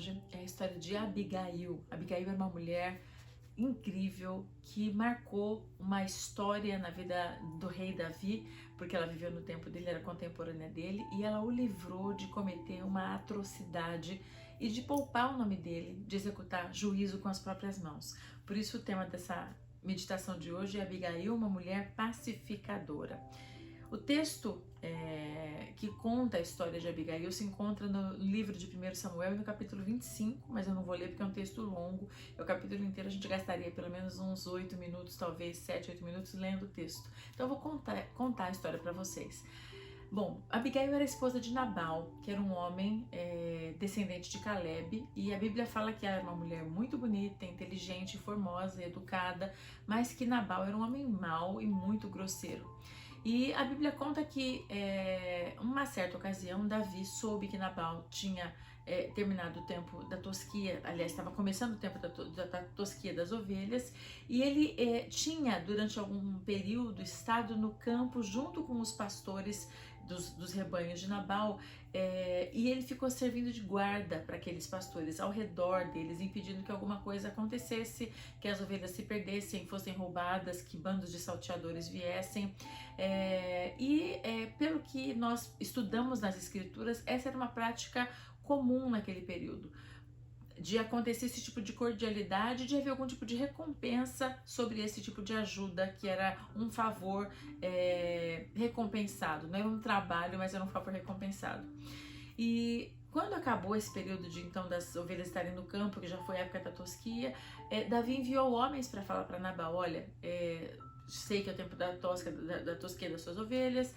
hoje é a história de Abigail. Abigail era uma mulher incrível que marcou uma história na vida do rei Davi, porque ela viveu no tempo dele, era contemporânea dele, e ela o livrou de cometer uma atrocidade e de poupar o nome dele, de executar juízo com as próprias mãos. Por isso o tema dessa meditação de hoje é Abigail, uma mulher pacificadora. O texto que conta a história de Abigail se encontra no livro de 1 Samuel, no capítulo 25, mas eu não vou ler porque é um texto longo. O capítulo inteiro a gente gastaria pelo menos uns 8 minutos, talvez 7, 8 minutos lendo o texto. Então eu vou contar a história para vocês. Bom, Abigail era esposa de Nabal, que era um homem descendente de Caleb, e a Bíblia fala que ela era uma mulher muito bonita, inteligente, formosa, educada, mas que Nabal era um homem mau e muito grosseiro. E a Bíblia conta que, uma certa ocasião, Davi soube que Nabal tinha terminado o tempo da tosquia, aliás, estava começando o tempo da tosquia das ovelhas, e ele tinha, durante algum período, estado no campo junto com os pastores dos rebanhos de Nabal, e ele ficou servindo de guarda para aqueles pastores ao redor deles, impedindo que alguma coisa acontecesse, que as ovelhas se perdessem, fossem roubadas, que bandos de salteadores viessem. Pelo que nós estudamos nas escrituras, essa era uma prática comum naquele período, de acontecer esse tipo de cordialidade, de haver algum tipo de recompensa sobre esse tipo de ajuda, que era um favor recompensado. Não era um trabalho, mas era um favor recompensado. E quando acabou esse período de então das ovelhas estarem no campo, que já foi a época da tosquia, Davi enviou homens para falar para Nabal: olha, sei que é o tempo da tosquia das suas ovelhas,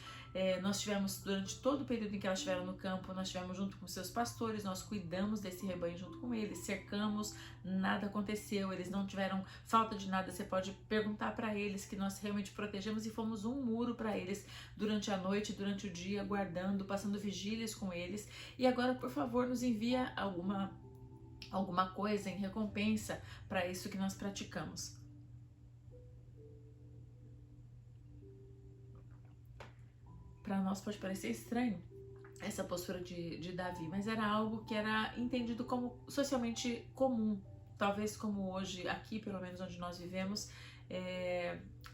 nós tivemos, durante todo o período em que elas estiveram no campo, nós estivemos junto com seus pastores, nós cuidamos desse rebanho junto com eles, cercamos, nada aconteceu, eles não tiveram falta de nada, você pode perguntar para eles que nós realmente protegemos e fomos um muro para eles durante a noite, durante o dia, guardando, passando vigílias com eles, e agora, por favor, nos envia alguma coisa em recompensa para isso que nós praticamos. Para nós pode parecer estranho essa postura de Davi, mas era algo que era entendido como socialmente comum, talvez como hoje, aqui pelo menos onde nós vivemos,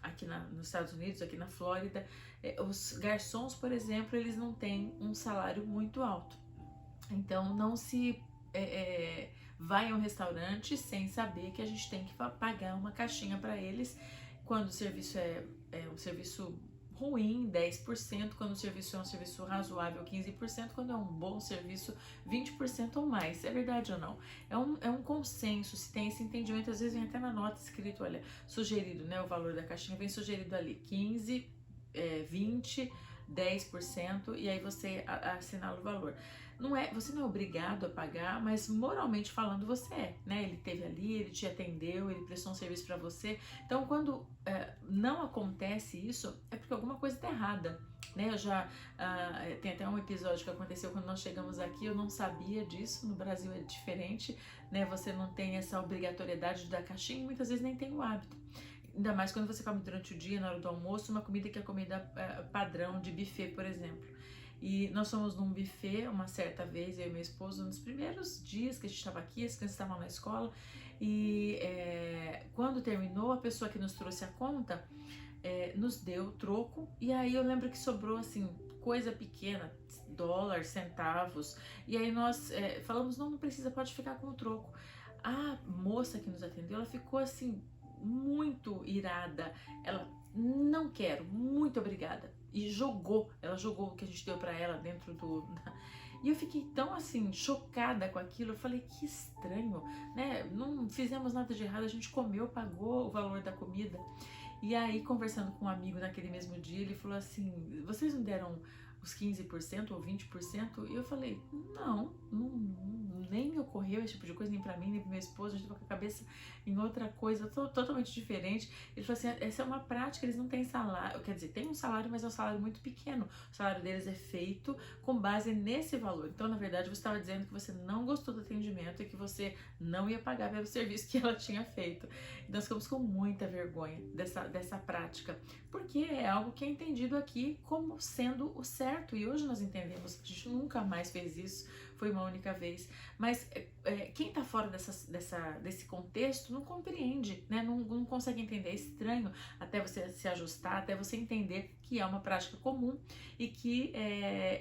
aqui nos Estados Unidos, aqui na Flórida, os garçons, por exemplo, eles não têm um salário muito alto, então não se vai a um restaurante sem saber que a gente tem que pagar uma caixinha para eles, quando o serviço é um serviço ruim, 10%, quando o serviço é um serviço razoável, 15%, quando é um bom serviço, 20% ou mais. É verdade ou não? É um consenso, se tem esse entendimento, às vezes vem até na nota escrito, olha, sugerido, né, o valor da caixinha, vem sugerido ali 15%, 20%, 10%, e aí você assinala o valor. Você não é obrigado a pagar, mas moralmente falando você né? Ele esteve ali, ele te atendeu, ele prestou um serviço para você. Então, quando não acontece isso, é porque alguma coisa está errada, né? Tem até um episódio que aconteceu quando nós chegamos aqui, eu não sabia disso, no Brasil é diferente, né? Você não tem essa obrigatoriedade de dar caixinha e muitas vezes nem tem o hábito. Ainda mais quando você come durante o dia, na hora do almoço, uma comida que é comida padrão de buffet, por exemplo. E nós fomos num buffet uma certa vez, eu e meu esposo, nos primeiros dias que a gente estava aqui, as crianças estavam na escola, e quando terminou, a pessoa que nos trouxe a conta nos deu troco, e aí eu lembro que sobrou assim, coisa pequena, dólar, centavos, e aí nós falamos, não precisa, pode ficar com o troco. A moça que nos atendeu, ela ficou assim, muito irada, ela, não quero, muito obrigada, e ela jogou o que a gente deu pra ela dentro e eu fiquei tão assim, chocada com aquilo, eu falei, que estranho, né, não fizemos nada de errado, a gente comeu, pagou o valor da comida. E aí, conversando com um amigo naquele mesmo dia, ele falou assim, vocês não deram os 15% ou 20%? E eu falei, não, nem me ocorreu esse tipo de coisa, nem pra mim, nem pro meu esposo, a gente tava com a cabeça em outra coisa totalmente diferente. Ele falou assim, essa é uma prática, eles não têm salário, quer dizer, tem um salário, mas é um salário muito pequeno. O salário deles é feito com base nesse valor. Então, na verdade, você estava dizendo que você não gostou do atendimento e que você não ia pagar pelo serviço que ela tinha feito. E nós ficamos com muita vergonha dessa prática, porque é algo que é entendido aqui como sendo o certo, e hoje nós entendemos que a gente nunca mais fez isso, foi uma única vez. Mas quem está fora desse contexto não compreende, né? Não consegue entender, é estranho até você se ajustar, até você entender que é uma prática comum e que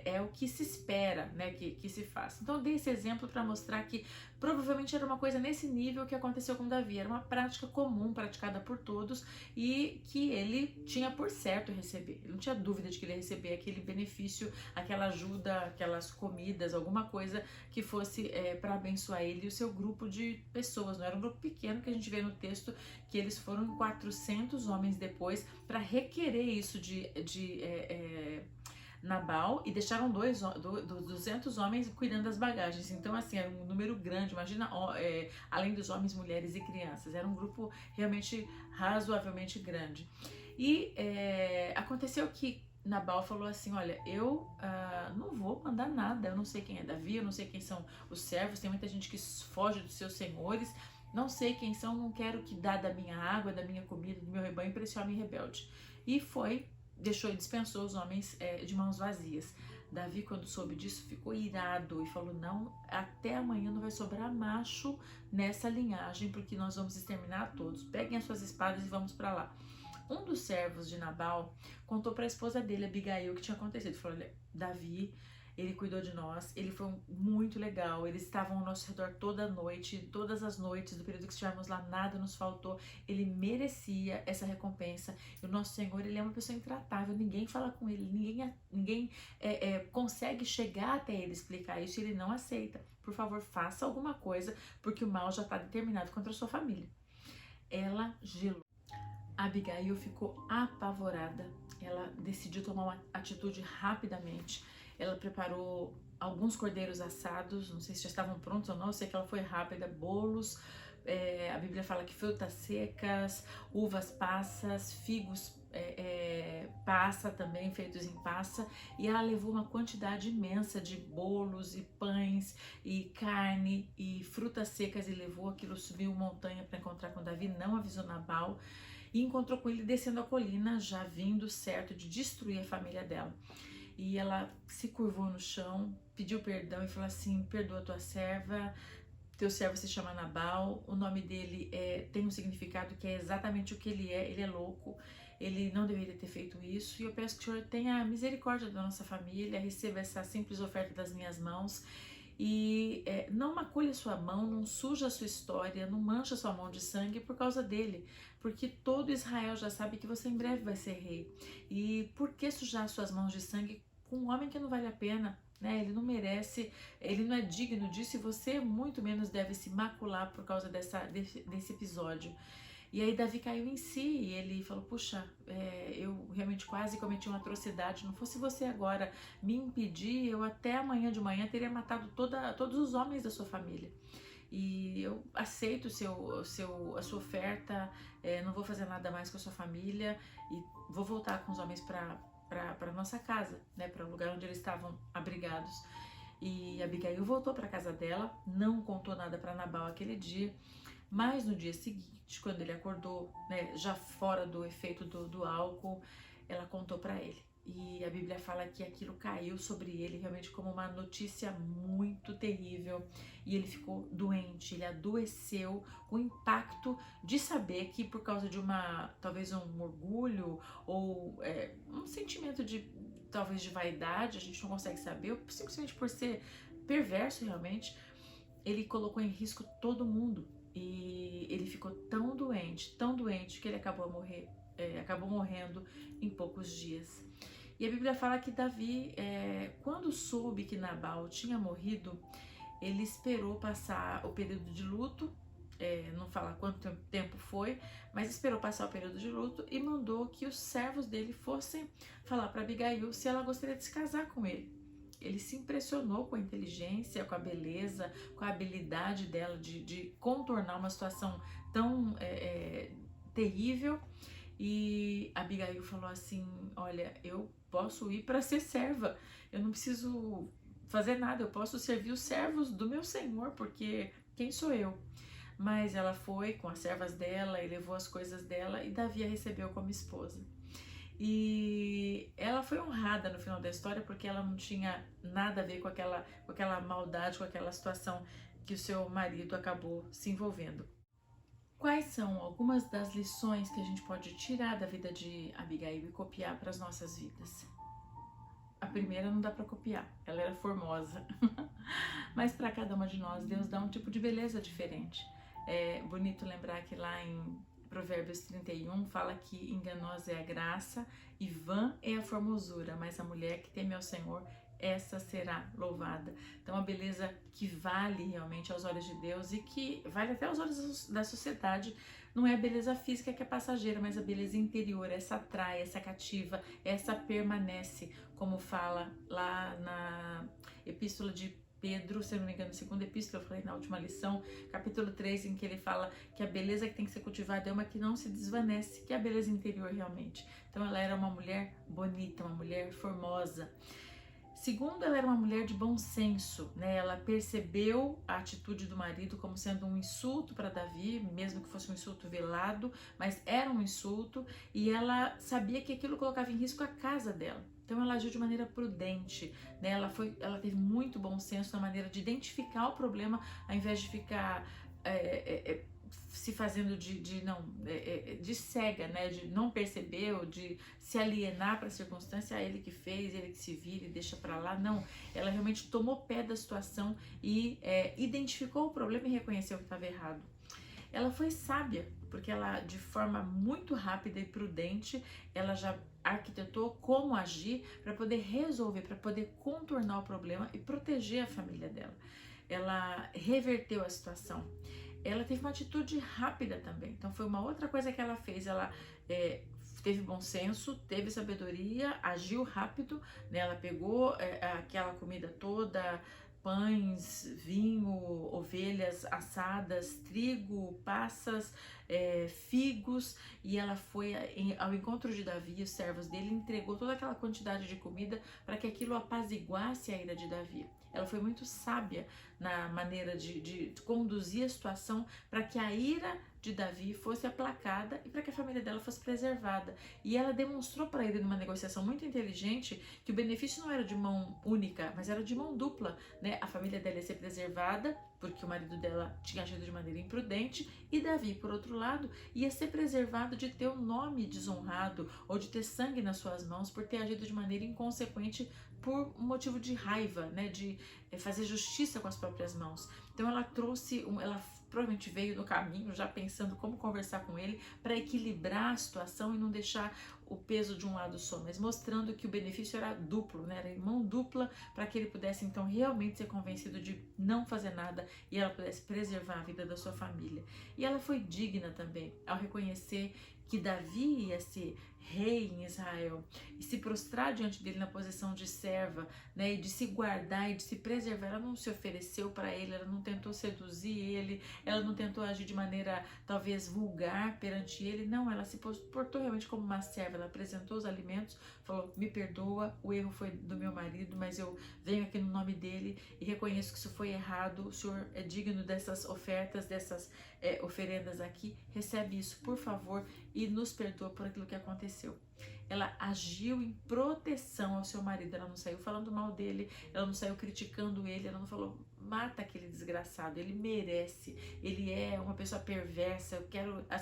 é o que se espera, né, que se faça. Então eu dei esse exemplo para mostrar que provavelmente era uma coisa nesse nível que aconteceu com Davi, era uma prática comum, praticada por todos e que ele tinha por certo receber. Ele não tinha dúvida de que ele ia receber aquele benefício, aquela ajuda, aquelas comidas, alguma coisa que fosse para abençoar ele e o seu grupo de pessoas. Não era um grupo pequeno, que a gente vê no texto que eles foram 400 homens depois para requerer isso de Nabal e deixaram 200 homens cuidando das bagagens. Então, assim, era um número grande. Imagina, além dos homens, mulheres e crianças. Era um grupo realmente razoavelmente grande. E aconteceu que Nabal falou assim: olha, eu não vou mandar nada. Eu não sei quem é Davi, eu não sei quem são os servos. Tem muita gente que foge dos seus senhores. Não sei quem são, não quero que dá da minha água, da minha comida, do meu rebanho para esse homem rebelde. E deixou e dispensou os homens de mãos vazias. Davi, quando soube disso, ficou irado e falou: não, até amanhã não vai sobrar macho nessa linhagem, porque nós vamos exterminar todos. Peguem as suas espadas e vamos para lá. Um dos servos de Nabal contou para a esposa dele, Abigail, o que tinha acontecido. Falou: olha, Davi, ele cuidou de nós, ele foi muito legal, eles estavam ao nosso redor toda noite, todas as noites do período que estivemos lá, nada nos faltou, ele merecia essa recompensa. E o nosso Senhor, ele é uma pessoa intratável, ninguém fala com ele, ninguém consegue chegar até ele explicar isso, e ele não aceita. Por favor, faça alguma coisa, porque o mal já está determinado contra a sua família. Ela gelou. Abigail ficou apavorada, ela decidiu tomar uma atitude rapidamente. Ela preparou alguns cordeiros assados, não sei se já estavam prontos ou não, eu sei que ela foi rápida, bolos, a Bíblia fala que frutas secas, uvas passas, figos passa também, feitos em passa, e ela levou uma quantidade imensa de bolos e pães e carne e frutas secas e levou aquilo, subiu montanha para encontrar com Davi, não avisou Nabal, e encontrou com ele descendo a colina, já vindo certo de destruir a família dela. E ela se curvou no chão, pediu perdão e falou assim: perdoa tua serva, teu servo se chama Nabal, o nome dele tem um significado que é exatamente o que ele é louco, ele não deveria ter feito isso, e eu peço que o Senhor tenha misericórdia da nossa família, receba essa simples oferta das minhas mãos, e não macule a sua mão, não suja a sua história, não mancha a sua mão de sangue por causa dele, porque todo Israel já sabe que você em breve vai ser rei, e por que sujar suas mãos de sangue com um homem que não vale a pena, né? Ele não merece, ele não é digno disso, e você muito menos deve se macular por causa desse episódio. E aí Davi caiu em si e ele falou: puxa, eu realmente quase cometi uma atrocidade, não fosse você agora me impedir, eu até amanhã de manhã teria matado todos os homens da sua família. E eu aceito a sua oferta, não vou fazer nada mais com a sua família e vou voltar com os homens para nossa casa, né, para o lugar onde eles estavam abrigados. E Abigail voltou para casa dela, não contou nada para Nabal aquele dia, mas no dia seguinte, quando ele acordou, né, já fora do efeito do álcool, ela contou para ele. E a Bíblia fala que aquilo caiu sobre ele realmente como uma notícia muito terrível, e ele ficou doente, ele adoeceu com o impacto de saber que por causa de talvez um orgulho ou um sentimento talvez de vaidade, a gente não consegue saber, ou simplesmente por ser perverso realmente, ele colocou em risco todo mundo, e ele ficou tão doente que ele acabou morrendo em poucos dias. E a Bíblia fala que Davi, quando soube que Nabal tinha morrido, ele esperou passar o período de luto, não fala quanto tempo foi, mas esperou passar o período de luto e mandou que os servos dele fossem falar para Abigail se ela gostaria de se casar com ele. Ele se impressionou com a inteligência, com a beleza, com a habilidade dela de contornar uma situação tão terrível. E Abigail falou assim: olha, eu posso ir para ser serva, eu não preciso fazer nada, eu posso servir os servos do meu senhor, porque quem sou eu? Mas ela foi com as servas dela e levou as coisas dela, e Davi a recebeu como esposa. E ela foi honrada no final da história porque ela não tinha nada a ver com aquela maldade, com aquela situação que o seu marido acabou se envolvendo. Quais são algumas das lições que a gente pode tirar da vida de Abigail e copiar para as nossas vidas? A primeira não dá para copiar, ela era formosa. Mas para cada uma de nós, Deus dá um tipo de beleza diferente. É bonito lembrar que lá em Provérbios 31 fala que enganosa é a graça e vã é a formosura, mas a mulher que teme ao Senhor, essa será louvada. Então a beleza que vale realmente aos olhos de Deus e que vale até aos olhos da sociedade, não é a beleza física que é passageira, mas a beleza interior, essa atrai, essa cativa, essa permanece, como fala lá na epístola de Pedro, se eu não me engano, segunda epístola, eu falei na última lição, capítulo 3, em que ele fala que a beleza que tem que ser cultivada é uma que não se desvanece, que é a beleza interior realmente. Então ela era uma mulher bonita, uma mulher formosa. Segundo, ela era uma mulher de bom senso, né? Ela percebeu a atitude do marido como sendo um insulto para Davi, mesmo que fosse um insulto velado, mas era um insulto, e ela sabia que aquilo colocava em risco a casa dela. Então ela agiu de maneira prudente, né? Ela teve muito bom senso na maneira de identificar o problema, ao invés de ficar se fazendo de cega, né? De não perceber ou de se alienar para a circunstância, ele que fez, ele que se vira e deixa para lá. Não, ela realmente tomou pé da situação e identificou o problema e reconheceu que estava errado. Ela foi sábia, porque ela, de forma muito rápida e prudente, ela já arquitetou como agir para poder resolver, para poder contornar o problema e proteger a família dela. Ela reverteu a situação. Ela teve uma atitude rápida também, então foi uma outra coisa que ela fez. Ela teve bom senso, teve sabedoria, agiu rápido, né? Ela pegou aquela comida toda, pães, vinho, ovelhas assadas, trigo, passas, figos, e ela foi ao encontro de Davi e os servos dele, entregou toda aquela quantidade de comida para que aquilo apaziguasse a ira de Davi. Ela foi muito sábia na maneira de conduzir a situação para que a ira de Davi fosse aplacada e para que a família dela fosse preservada. E ela demonstrou para ele numa negociação muito inteligente que o benefício não era de mão única, mas era de mão dupla, né? A família dela ia ser preservada porque o marido dela tinha agido de maneira imprudente, e Davi, por outro lado, ia ser preservado de ter o nome desonrado ou de ter sangue nas suas mãos por ter agido de maneira inconsequente por um motivo de raiva, né, de fazer justiça com as próprias mãos. Então ela provavelmente veio no caminho já pensando como conversar com ele para equilibrar a situação e não deixar o peso de um lado só, mas mostrando que o benefício era duplo, né? Era mão dupla, para que ele pudesse então realmente ser convencido de não fazer nada e ela pudesse preservar a vida da sua família. E ela foi digna também ao reconhecer que Davi ia ser rei em Israel e se prostrar diante dele na posição de serva, né, e de se guardar e de se preservar. Ela não se ofereceu para ele, ela não tentou seduzir ele, ela não tentou agir de maneira talvez vulgar perante ele, não, ela se portou realmente como uma serva. Ela apresentou os alimentos, falou: me perdoa, o erro foi do meu marido, mas eu venho aqui no nome dele e reconheço que isso foi errado, o Senhor é digno dessas ofertas, dessas oferendas aqui, recebe isso por favor e nos perdoa por aquilo que aconteceu. Ela agiu em proteção ao seu marido, ela não saiu falando mal dele, ela não saiu criticando ele, ela não falou: mata aquele desgraçado, ele merece, ele é uma pessoa perversa,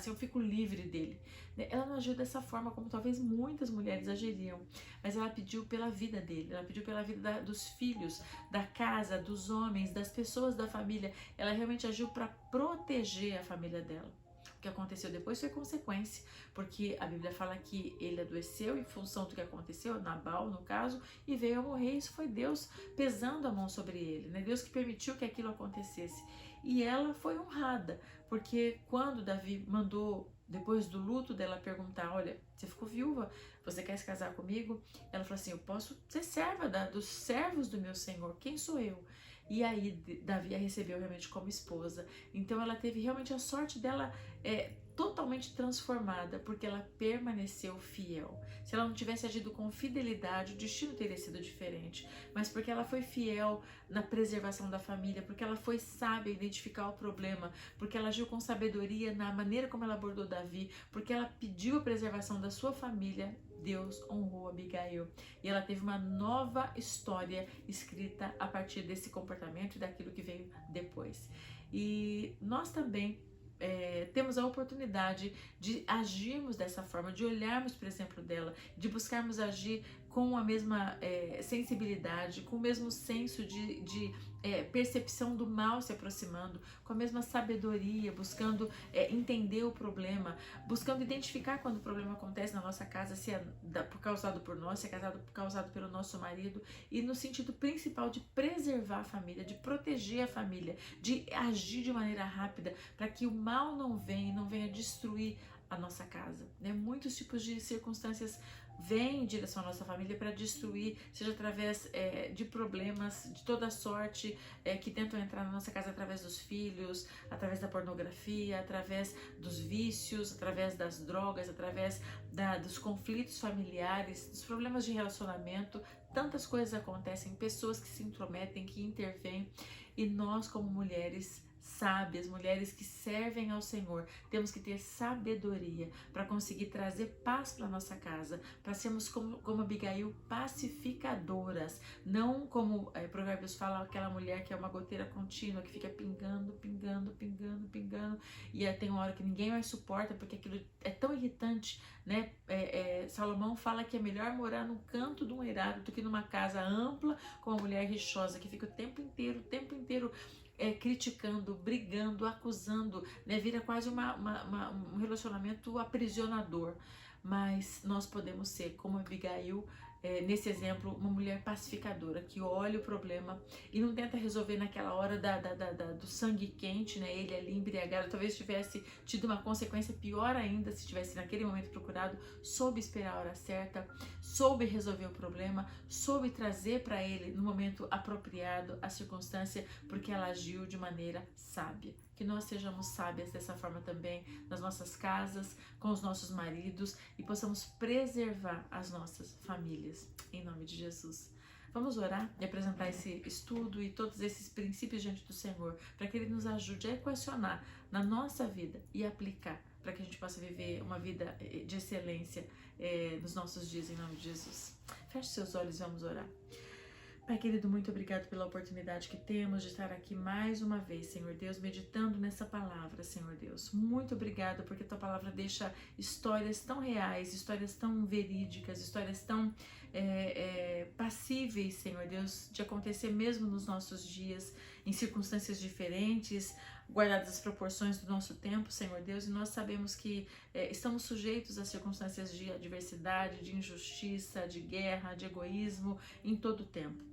eu fico livre dele. Ela não agiu dessa forma como talvez muitas mulheres agiriam, mas ela pediu pela vida dele, ela pediu pela vida dos filhos, da casa, dos homens, das pessoas da família. Ela realmente agiu para proteger a família dela. O que aconteceu depois foi consequência, porque a Bíblia fala que ele adoeceu em função do que aconteceu, Nabal no caso, e veio a morrer. Isso foi Deus pesando a mão sobre ele, né? Deus que permitiu que aquilo acontecesse. E ela foi honrada, porque quando Davi mandou, depois do luto dela, perguntar: olha, você ficou viúva, você quer se casar comigo? Ela falou assim: eu posso ser serva dos servos do meu Senhor, quem sou eu? E aí Davi a recebeu realmente como esposa. Então ela teve realmente a sorte dela totalmente transformada, porque ela permaneceu fiel. Se ela não tivesse agido com fidelidade, o destino teria sido diferente. Mas porque ela foi fiel na preservação da família, porque ela foi sábia em identificar o problema, porque ela agiu com sabedoria na maneira como ela abordou Davi, porque ela pediu a preservação da sua família, Deus honrou Abigail e ela teve uma nova história escrita a partir desse comportamento e daquilo que veio depois. E nós também temos a oportunidade de agirmos dessa forma, de olharmos para o exemplo dela, de buscarmos agir com a mesma sensibilidade, com o mesmo senso de percepção do mal se aproximando, com a mesma sabedoria, buscando entender o problema, buscando identificar quando o problema acontece na nossa casa, se é causado por nós, se é causado pelo nosso marido, e no sentido principal de preservar a família, de proteger a família, de agir de maneira rápida para que o mal não venha destruir a nossa casa, né? Muitos tipos de circunstâncias vêm em direção à nossa família para destruir, seja através de problemas de toda sorte que tentam entrar na nossa casa através dos filhos, através da pornografia, através dos vícios, através das drogas, através dos conflitos familiares, dos problemas de relacionamento. Tantas coisas acontecem, pessoas que se intrometem, que intervêm, e nós como mulheres sábias, mulheres que servem ao Senhor, temos que ter sabedoria para conseguir trazer paz para nossa casa, para sermos como Abigail, pacificadoras, não como Provérbios fala, aquela mulher que é uma goteira contínua, que fica pingando, pingando, pingando, pingando, e tem uma hora que ninguém mais suporta, porque aquilo é tão irritante, né? Salomão fala que é melhor morar num canto de um eirado do que numa casa ampla com uma mulher rixosa, que fica o tempo inteiro criticando, brigando, acusando, né? Vira quase um relacionamento aprisionador. Mas nós podemos ser, como Abigail, nesse exemplo, uma mulher pacificadora, que olha o problema e não tenta resolver naquela hora do sangue quente, né? Ele ali embriagado, talvez tivesse tido uma consequência pior ainda se tivesse naquele momento procurado, soube esperar a hora certa, soube resolver o problema, soube trazer para ele no momento apropriado a circunstância, porque ela agiu de maneira sábia. Que nós sejamos sábias dessa forma também nas nossas casas, com os nossos maridos, e possamos preservar as nossas famílias, em nome de Jesus. Vamos orar e apresentar esse estudo e todos esses princípios diante do Senhor, para que Ele nos ajude a equacionar na nossa vida e aplicar, para que a gente possa viver uma vida de excelência nos nossos dias, em nome de Jesus. Feche seus olhos e vamos orar. Pai querido, muito obrigado pela oportunidade que temos de estar aqui mais uma vez, Senhor Deus, meditando nessa palavra, Senhor Deus. Muito obrigado porque Tua palavra deixa histórias tão reais, histórias tão verídicas, histórias tão passíveis, Senhor Deus, de acontecer mesmo nos nossos dias, em circunstâncias diferentes, guardadas as proporções do nosso tempo, Senhor Deus, e nós sabemos que estamos sujeitos a circunstâncias de adversidade, de injustiça, de guerra, de egoísmo, em todo o tempo.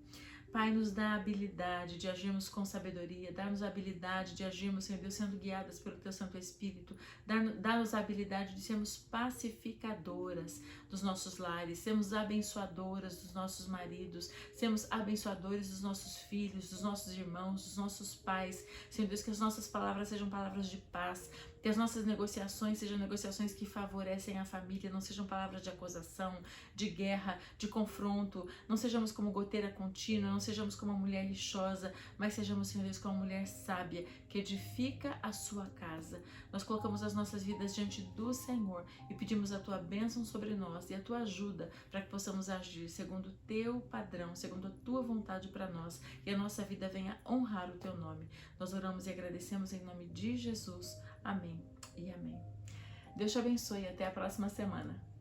Pai, nos dá a habilidade de agirmos com sabedoria, dá-nos a habilidade de agirmos, Senhor Deus, sendo guiadas pelo Teu Santo Espírito, dá-nos a habilidade de sermos pacificadoras dos nossos lares, sermos abençoadoras dos nossos maridos, sermos abençoadores dos nossos filhos, dos nossos irmãos, dos nossos pais, Senhor Deus, que as nossas palavras sejam palavras de paz, que as nossas negociações sejam negociações que favorecem a família, não sejam palavras de acusação, de guerra, de confronto, não sejamos como goteira contínua, não sejamos como uma mulher rixosa, mas sejamos, Senhor Deus, como uma mulher sábia, que edifica a sua casa. Nós colocamos as nossas vidas diante do Senhor e pedimos a Tua bênção sobre nós e a Tua ajuda para que possamos agir segundo o Teu padrão, segundo a Tua vontade para nós, e a nossa vida venha honrar o Teu nome. Nós oramos e agradecemos em nome de Jesus. Amém e amém. Deus te abençoe e até a próxima semana.